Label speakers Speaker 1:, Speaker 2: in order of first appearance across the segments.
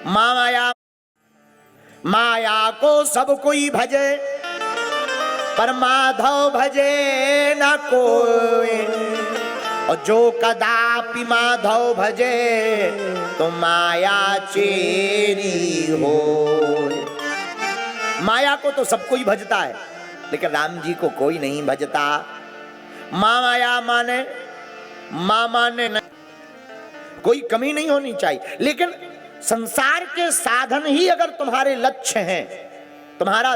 Speaker 1: माया माया को सब कोई भजे, पर माधव भजे न कोई। और जो कदापि माधव भजे, तो माया चेरी हो। माया को तो सब कोई भजता है, लेकिन राम जी को कोई नहीं भजता। माया माने नहीं, कोई कमी नहीं होनी चाहिए। लेकिन संसार के साधन ही अगर तुम्हारे लक्ष्य हैं, तुम्हारा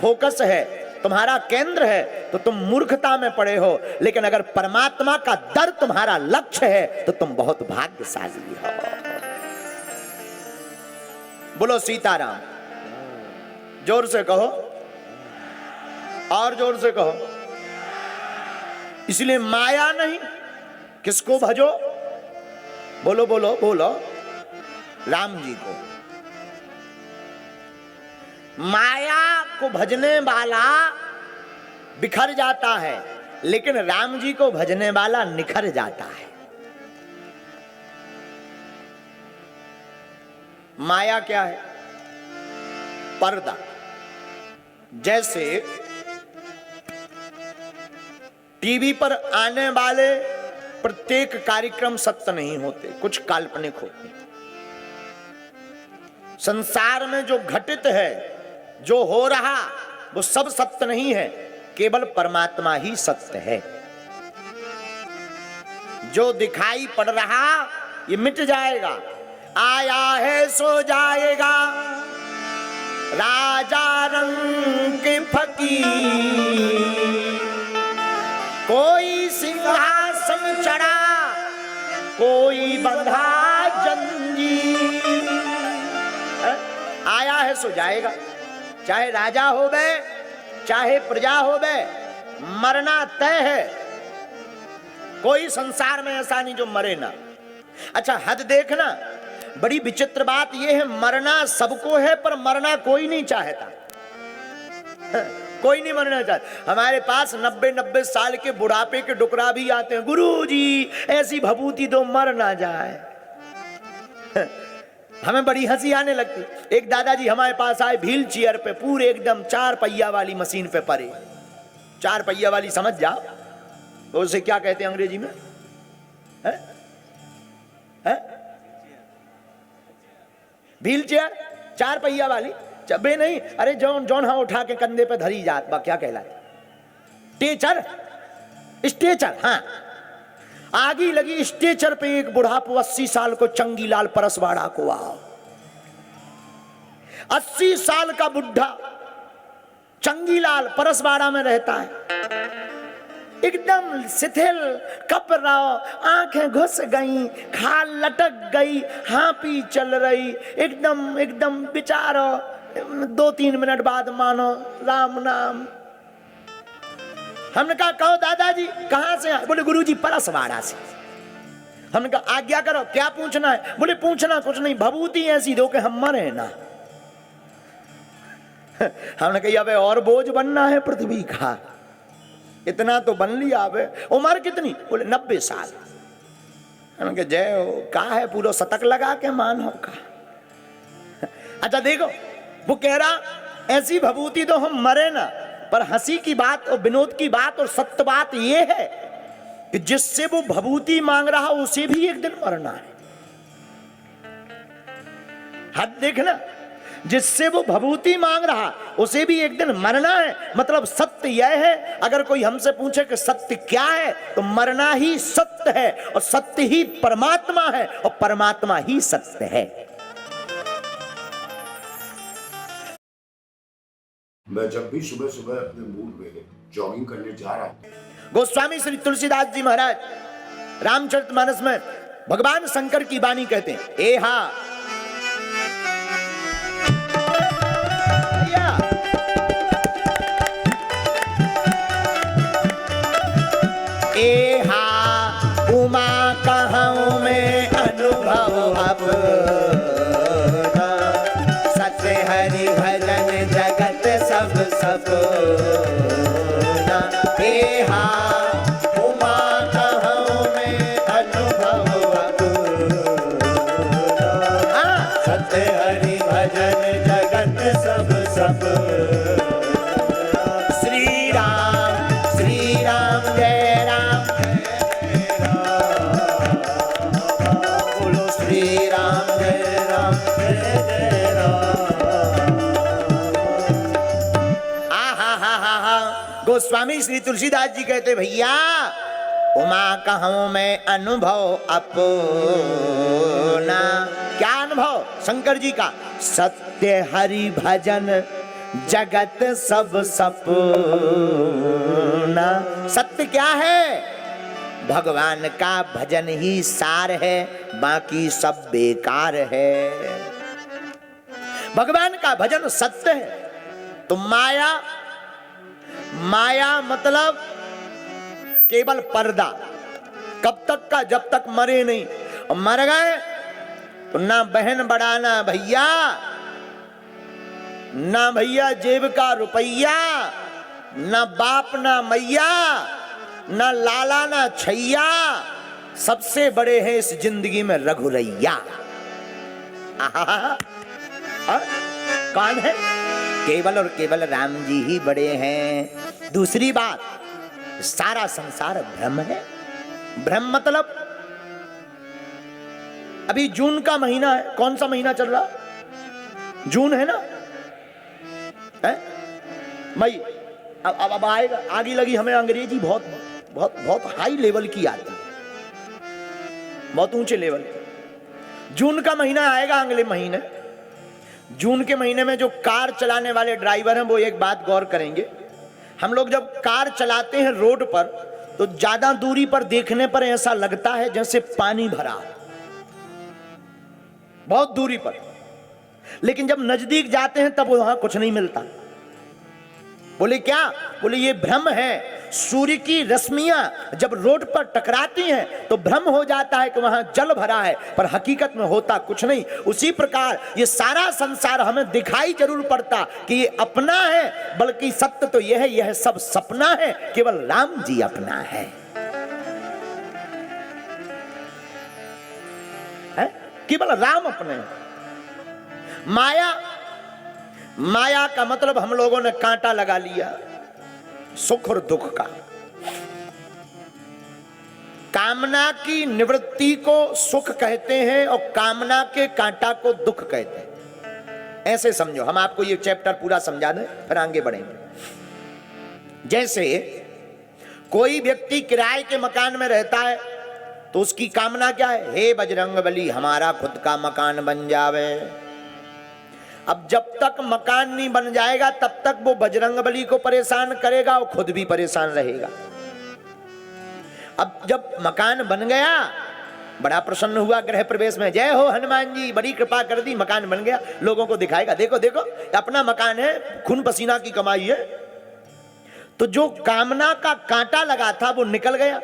Speaker 1: फोकस है, तुम्हारा केंद्र है, तो तुम मूर्खता में पड़े हो। लेकिन अगर परमात्मा का दर तुम्हारा लक्ष्य है, तो तुम बहुत भाग्यशाली हो। बोलो सीताराम। जोर से कहो, और जोर से कहो। इसलिए माया नहीं, किसको भजो? बोलो बोलो बोलो, राम जी को। माया को भजने वाला बिखर जाता है, लेकिन राम जी को भजने वाला निखर जाता है। माया क्या है? पर्दा। जैसे टीवी पर आने वाले प्रत्येक कार्यक्रम सत्य नहीं होते, कुछ काल्पनिक होते। संसार में जो घटित है, जो हो रहा, वो सब सत्य नहीं है, केवल परमात्मा ही सत्य है। जो दिखाई पड़ रहा ये मिट जाएगा, आया है सो जाएगा। राजा रंग के फकीर, कोई सिंहासन चढ़ा, कोई बंधा जंजीर। आया है सो जाएगा, चाहे राजा हो बे, चाहे प्रजा हो बे, मरना तय है। कोई संसार में ऐसा नहीं जो मरे ना। अच्छा, हद देखना, बड़ी विचित्र बात यह है, मरना सबको है, पर मरना कोई नहीं चाहता। कोई नहीं मरना चाहता। हमारे पास 90-90 साल के बुढ़ापे के डुकरा भी आते हैं, गुरुजी ऐसी भभूति दो मर ना जाए। हमें बड़ी हंसी आने लगती। एक दादाजी हमारे पास आए व्हील चेयर पे, पूरे एकदम 4 पहिया वाली मशीन पे पड़े। 4 पहिया वाली समझ जाओ तो उसे क्या कहते हैं अंग्रेजी में? है? है? व्हील चेयर 4 पहिया वाली चबे नहीं, अरे जौन जौन हाँ उठा के कंधे पे धरी जात बा, क्या कहलाता? टेचर, स्टेचर। हाँ, आगी लगी स्टेचर पे एक बुढ़ापो 80 साल को, चंगीलाल परसवाड़ा को आओ। 80 साल का बुढ़ा चंगीलाल परसवाड़ा में रहता है, एकदम शिथिल, कप रहा, आंखें घुस गई, खाल लटक गई, हाँपी चल रही, एकदम एकदम बेचारा। 2-3 मिनट बाद मानो राम नाम। हमने कहा कहो दादाजी कहां से आए? बोले गुरुजी परसवाड़ा से। हमने कहा आज्ञा करो, क्या पूछना है? बोले पूछना कुछ नहीं, भभूति ऐसी दो कि हम मरे ना। हमने कहा अबे और बोझ बनना है पृथ्वी का? इतना तो बन लिया। अबे उम्र कितनी? बोले 90 साल। हमने कहा जय हो, का है पूरा शतक लगा के मान हो का। अच्छा देखो, वो कह रहा ऐसी भभूति तो हम मरे ना, पर हंसी की बात और विनोद की बात और सत्य बात यह है कि जिससे वो भभूति मांग रहा उसे भी एक दिन मरना है। हद देखना, जिससे वो भभूति मांग रहा उसे भी एक दिन मरना है। मतलब सत्य यह है, अगर कोई हमसे पूछे कि सत्य क्या है, तो मरना ही सत्य है, और सत्य ही परमात्मा है, और परमात्मा ही सत्य है।
Speaker 2: मैं जब भी सुबह सुबह अपने मूड में जॉगिंग करने जा रहा हूं,
Speaker 1: गोस्वामी श्री तुलसीदास जी महाराज रामचरितमानस में भगवान शंकर की वाणी कहते हैं, ए हा ए हा उमा कहूं मैं अनुभव अब, सत्य हरि भजन जगत सब सब। ए हा उमा कहूं मैं अनुभव अब, सत्य हरि भजन जगत सब सप। श्री राम जय राम जय राम, बोलो श्री राम जय राम। गोस्वामी श्री तुलसीदास जी कहते भैया उमा कहूं मैं अनुभव अपना। क्या अनुभव? शंकर जी का सत्य हरि भजन जगत सब सपना। सत्य क्या है? भगवान का भजन ही सार है, बाकी सब बेकार है। भगवान का भजन सत्य है। तो माया मतलब केवल पर्दा। कब तक का? जब तक मरे नहीं। और मर गए तो ना बहन बढ़ाना भैया, ना भैया जेब का रुपया, ना बाप ना मैया, ना लाला ना छैया। सबसे बड़े हैं इस जिंदगी में रघुरैया। कौन है? केवल और केवल राम जी ही बड़े हैं। दूसरी बात, सारा संसार भ्रम है। भ्रम मतलब अभी जून का महीना है। कौन सा महीना चल रहा? जून है ना? है मई। अब आएगा। आगे लगी हमें अंग्रेजी बहुत बहुत बहुत हाई लेवल की आती है, बहुत ऊंचे लेवल की। जून का महीना आएगा अगले महीने। जून के महीने में जो कार चलाने वाले ड्राइवर हैं वो एक बात गौर करेंगे। हम लोग जब कार चलाते हैं रोड पर तो ज्यादा दूरी पर देखने पर ऐसा लगता है जैसे पानी भरा, बहुत दूरी पर। लेकिन जब नजदीक जाते हैं तब वहां कुछ नहीं मिलता। बोले क्या? बोले ये भ्रम है। सूर्य की रश्मियां जब रोड पर टकराती हैं तो भ्रम हो जाता है कि वहां जल भरा है, पर हकीकत में होता कुछ नहीं। उसी प्रकार ये सारा संसार हमें दिखाई जरूर पड़ता कि ये अपना है, बल्कि सत्य तो यह है, यह सब सपना है। केवल राम जी अपना है। केवल राम अपने हैं। माया का मतलब हम लोगों ने कांटा लगा लिया सुख और दुख का। कामना की निवृत्ति को सुख कहते हैं और कामना के कांटा को दुख कहते हैं। ऐसे समझो। हम आपको ये चैप्टर पूरा समझा दें फिर आगे बढ़ेंगे। जैसे कोई व्यक्ति किराए के मकान में रहता है तो उसकी कामना क्या है? हे बजरंगबली हमारा खुद का मकान बन जावे। अब जब तक मकान नहीं बन जाएगा तब तक वो बजरंगबली को परेशान करेगा और खुद भी परेशान रहेगा। अब जब मकान बन गया, बड़ा प्रसन्न हुआ गृह प्रवेश में, जय हो हनुमान जी, बड़ी कृपा कर दी, मकान बन गया। लोगों को दिखाएगा, देखो देखो अपना मकान है, खून पसीना की कमाई है। तो जो कामना का कांटा लगा था वो निकल गया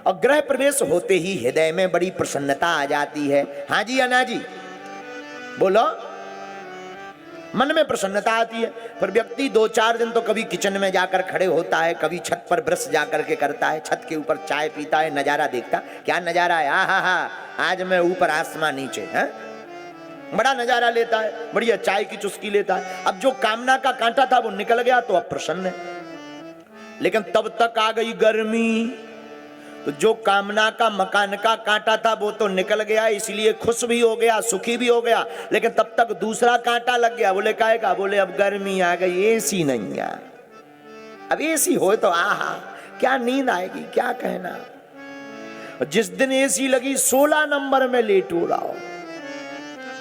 Speaker 1: और गृह प्रवेश होते ही हृदय में बड़ी प्रसन्नता आ जाती है। हाँ जी अन्ना जी बोलो। मन में प्रसन्नता आती है। पर व्यक्ति 2-4 दिन तो कभी किचन में जाकर खड़े होता है, कभी छत पर ब्रश जाकर के करता है, छत के ऊपर चाय पीता है, नजारा देखता। क्या नजारा है? आहा, आज मैं ऊपर आसमान नीचे है, बड़ा नजारा लेता है, बढ़िया चाय की चुस्की लेता है। अब जो कामना का कांटा था वो निकल गया तो अब प्रसन्न है। लेकिन तब तक आ गई गर्मी, तो जो कामना का मकान का कांटा था वो तो निकल गया, इसलिए खुश भी हो गया, सुखी भी हो गया। लेकिन तब तक दूसरा कांटा लग गया। बोले काहे का? बोले अब गर्मी आ गई, एसी नहीं है। अब एसी हो तो आहा क्या नींद आएगी, क्या कहना। जिस दिन एसी लगी 16 नंबर में लेट हो रहा हो,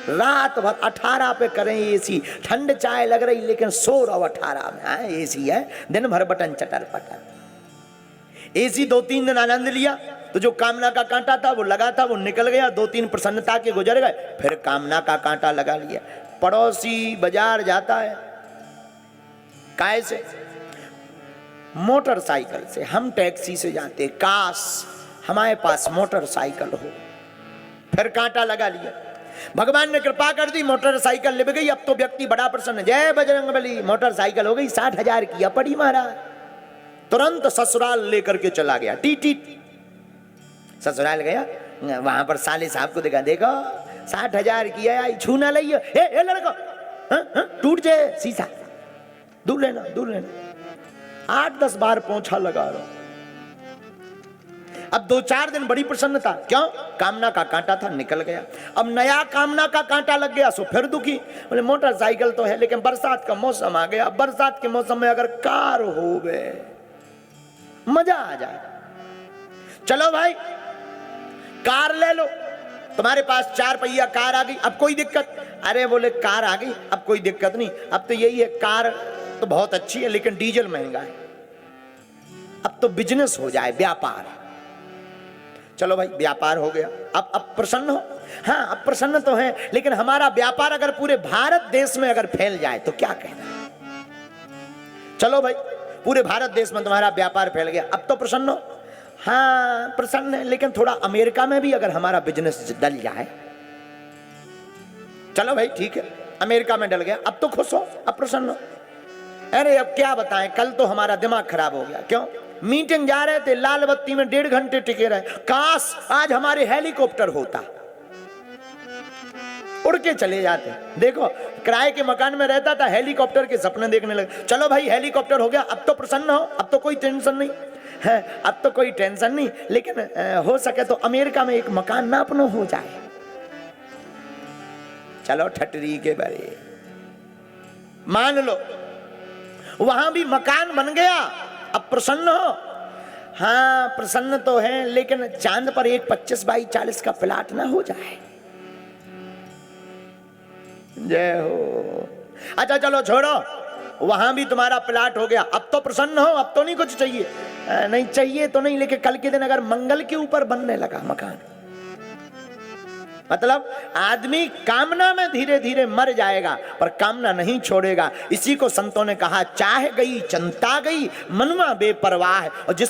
Speaker 1: रात भर 18 पे करें एसी, ठंड चाय लग रही लेकिन सो रहा 18 में। एसी है, दिन भर बटन चटर पटर। एसी 2-3 दिन आनंद लिया तो जो कामना का कांटा था वो लगा था वो निकल गया, 2-3 प्रसन्नता के गुजर गए, फिर कामना का कांटा लगा लिया। पड़ोसी बाजार जाता है, काय से? मोटरसाइकिल से। हम टैक्सी से जाते, काश हमारे पास मोटरसाइकिल हो। फिर कांटा लगा लिया, भगवान ने कृपा कर दी, मोटरसाइकिल ले गई। अब तो व्यक्ति बड़ा प्रसन्न, जय बजरंगबली, मोटरसाइकिल हो गई 60,000 की। पड़ी महाराज, तुरंत ससुराल लेकर के चला गया। टी ससुराल गया, वहां पर साले साहब को देखा, देखो 60,000 की है, आई छू ना लइयो। ए लड़को, टूट जाए शीशा, दूर लेना दूर लेना। 8-10 बार पोंछा लगा रहा। अब 2-4 दिन बड़ी प्रसन्नता, क्यों? कामना का कांटा था, निकल गया। अब नया कामना का कांटा लग गया, सो फिर दुखी। बोले मोटरसाइकिल तो है, लेकिन बरसात का मौसम आ गया। बरसात के मौसम में अगर कार होवे मजा आ जाए। चलो भाई कार ले लो, तुम्हारे पास 4 पहिया कार आ गई, अब कोई दिक्कत? अरे बोले कार आ गई, अब कोई दिक्कत नहीं। अब तो यही है, कार तो बहुत अच्छी है लेकिन डीजल महंगा है। अब तो बिजनेस हो जाए, व्यापार। चलो भाई व्यापार हो गया। अब प्रसन्न हो? हाँ अब प्रसन्न तो है, लेकिन हमारा व्यापार अगर पूरे भारत देश में अगर फैल जाए तो क्या कहना। चलो भाई पूरे भारत देश में तुम्हारा व्यापार फैल गया, अब तो प्रसन्न हो? हाँ प्रसन्न है, लेकिन थोड़ा अमेरिका में भी अगर हमारा बिजनेस डल जाए। चलो भाई ठीक है, अमेरिका में डल गया, अब तो खुश हो, अब प्रसन्न हो? अरे अब क्या बताएं, कल तो हमारा दिमाग खराब हो गया। क्यों? मीटिंग जा रहे थे, लाल बत्ती में 1.5 घंटे टिके रहे। काश आज हमारे हेलीकॉप्टर होता, उड़ के चले जाते। देखो किराए के मकान में रहता था, हेलीकॉप्टर के सपने देखने लगे। चलो भाई हेलीकॉप्टर हो गया, अब तो प्रसन्न हो, अब तो कोई टेंशन नहीं है, अब तो कोई टेंशन नहीं। लेकिन हो सके तो अमेरिका में एक मकान ना अपना हो जाए। चलो ठटरी के बरे, मान लो वहां भी मकान बन गया, अब प्रसन्न हो? हाँ प्रसन्न तो है, लेकिन चांद पर एक 25 बाई 40 का प्लाट ना हो जाए। जय हो। अच्छा चलो छोड़ो, वहां भी तुम्हारा प्लाट हो गया, अब तो प्रसन्न हो, अब तो नहीं कुछ चाहिए? नहीं चाहिए तो नहीं, लेकिन कल के दिन अगर मंगल के ऊपर बनने लगा मकान, मतलब आदमी कामना में धीरे धीरे मर जाएगा पर कामना नहीं छोड़ेगा। इसी को संतों ने कहा, चाह गई चंता गई, मनुआ बेपरवाह। और जिस